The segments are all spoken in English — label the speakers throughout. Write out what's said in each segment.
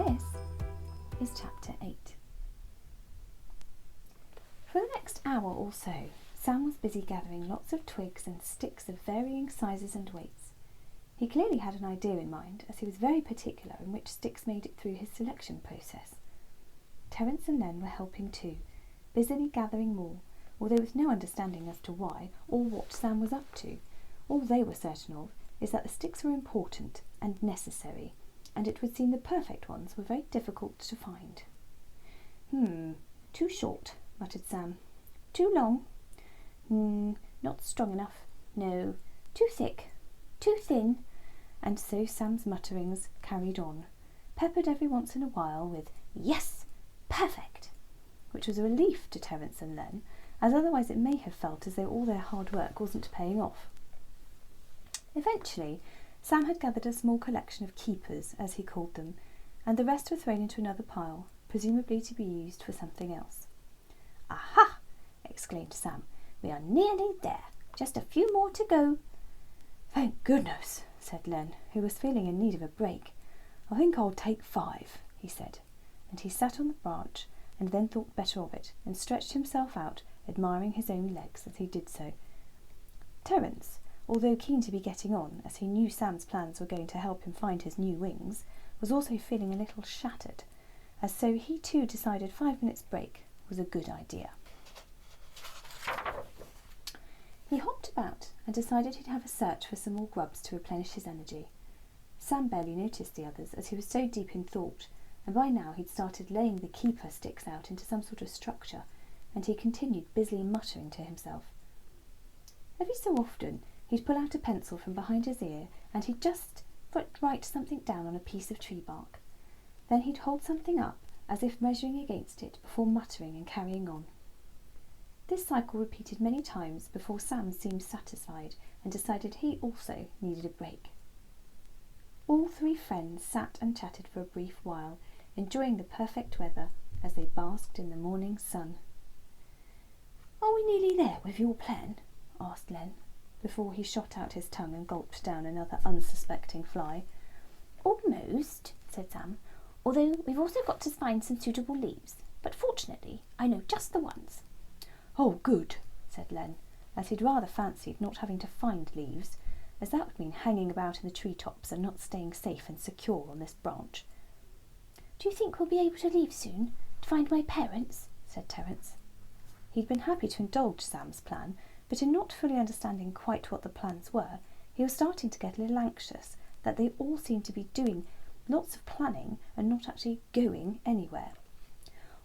Speaker 1: this is Chapter 8. For the next hour or so, Sam was busy gathering lots of twigs and sticks of varying sizes and weights. He clearly had an idea in mind, as he was very particular in which sticks made it through his selection process. Terence and Len were helping too, busily gathering more, although with no understanding as to why or what Sam was up to. All they were certain of is that the sticks were important and necessary, and it would seem the perfect ones were very difficult to find. Too short, muttered Sam. Too long? Not strong enough. No. Too thick. Too thin. And so Sam's mutterings carried on, peppered every once in a while with "Yes! Perfect!" which was a relief to Terence and Len, as otherwise it may have felt as though all their hard work wasn't paying off. Eventually, Sam had gathered a small collection of keepers, as he called them, and the rest were thrown into another pile, presumably to be used for something else. "Aha!" exclaimed Sam. "We are nearly there. Just a few more to go." "Thank goodness," said Len, who was feeling in need of a break. "I think I'll take 5, he said, and he sat on the branch and then thought better of it and stretched himself out, admiring his own legs as he did so. Terence, although keen to be getting on, as he knew Sam's plans were going to help him find his new wings, was also feeling a little shattered, as so he too decided 5 minutes' break was a good idea. He hopped about and decided he'd have a search for some more grubs to replenish his energy. Sam barely noticed the others, as he was so deep in thought, and by now he'd started laying the keeper sticks out into some sort of structure, and he continued busily muttering to himself. Every so often he'd pull out a pencil from behind his ear, and he'd just write something down on a piece of tree bark. Then he'd hold something up, as if measuring against it, before muttering and carrying on. This cycle repeated many times before Sam seemed satisfied and decided he also needed a break. All 3 friends sat and chatted for a brief while, enjoying the perfect weather as they basked in the morning sun. "Are we nearly there with your plan?" asked Len, before he shot out his tongue and gulped down another unsuspecting fly. "Almost," said Sam, "although we've also got to find some suitable leaves, but fortunately I know just the ones." "Oh, good," said Len, as he'd rather fancied not having to find leaves, as that would mean hanging about in the tree-tops and not staying safe and secure on this branch. "Do you think we'll be able to leave soon, to find my parents?" said Terence. He'd been happy to indulge Sam's plan, but in not fully understanding quite what the plans were, he was starting to get a little anxious that they all seemed to be doing lots of planning and not actually going anywhere.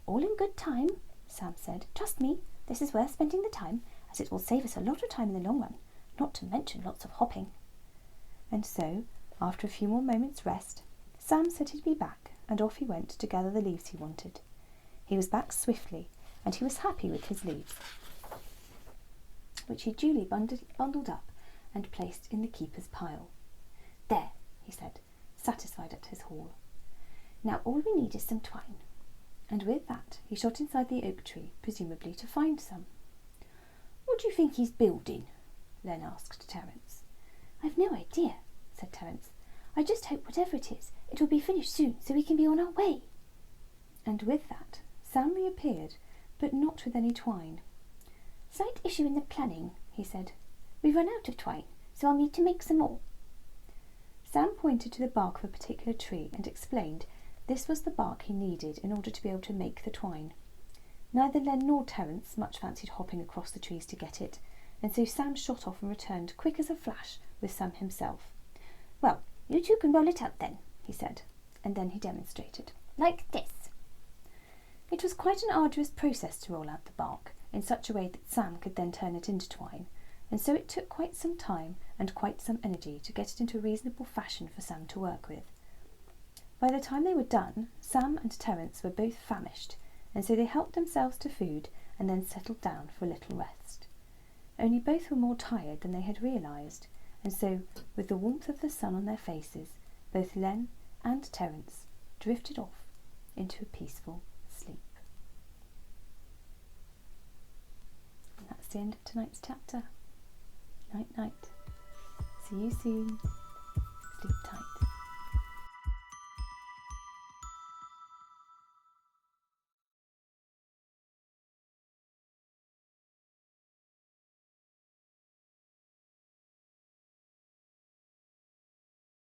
Speaker 1: "All in good time," Sam said. "Trust me, this is worth spending the time, as it will save us a lot of time in the long run, not to mention lots of hopping." And so, after a few more moments' rest, Sam said he'd be back, and off he went to gather the leaves he wanted. He was back swiftly, and he was happy with his leaves, which he duly bundled up and placed in the keeper's pile. "There," he said, satisfied at his haul. "Now all we need is some twine." And with that he shot inside the oak tree, presumably to find some. "What do you think he's building?" Len asked Terence. "I've no idea," said Terence. "I just hope whatever it is, it will be finished soon so we can be on our way." And with that Sam reappeared, but not with any twine. "Slight issue in the planning," he said. "We've run out of twine, so I'll need to make some more." Sam pointed to the bark of a particular tree and explained this was the bark he needed in order to be able to make the twine. Neither Len nor Terence much fancied hopping across the trees to get it, and so Sam shot off and returned quick as a flash with some himself. "Well, you two can roll it out then," he said, and then he demonstrated. "Like this." It was quite an arduous process to roll out the bark, in such a way that Sam could then turn it into twine, and so it took quite some time and quite some energy to get it into a reasonable fashion for Sam to work with. By the time they were done, Sam and Terence were both famished, and so they helped themselves to food and then settled down for a little rest. Only both were more tired than they had realised, and so, with the warmth of the sun on their faces, both Len and Terence drifted off into a peaceful sleep. And that's the end of tonight's chapter. Night, night. See you soon. Sleep tight.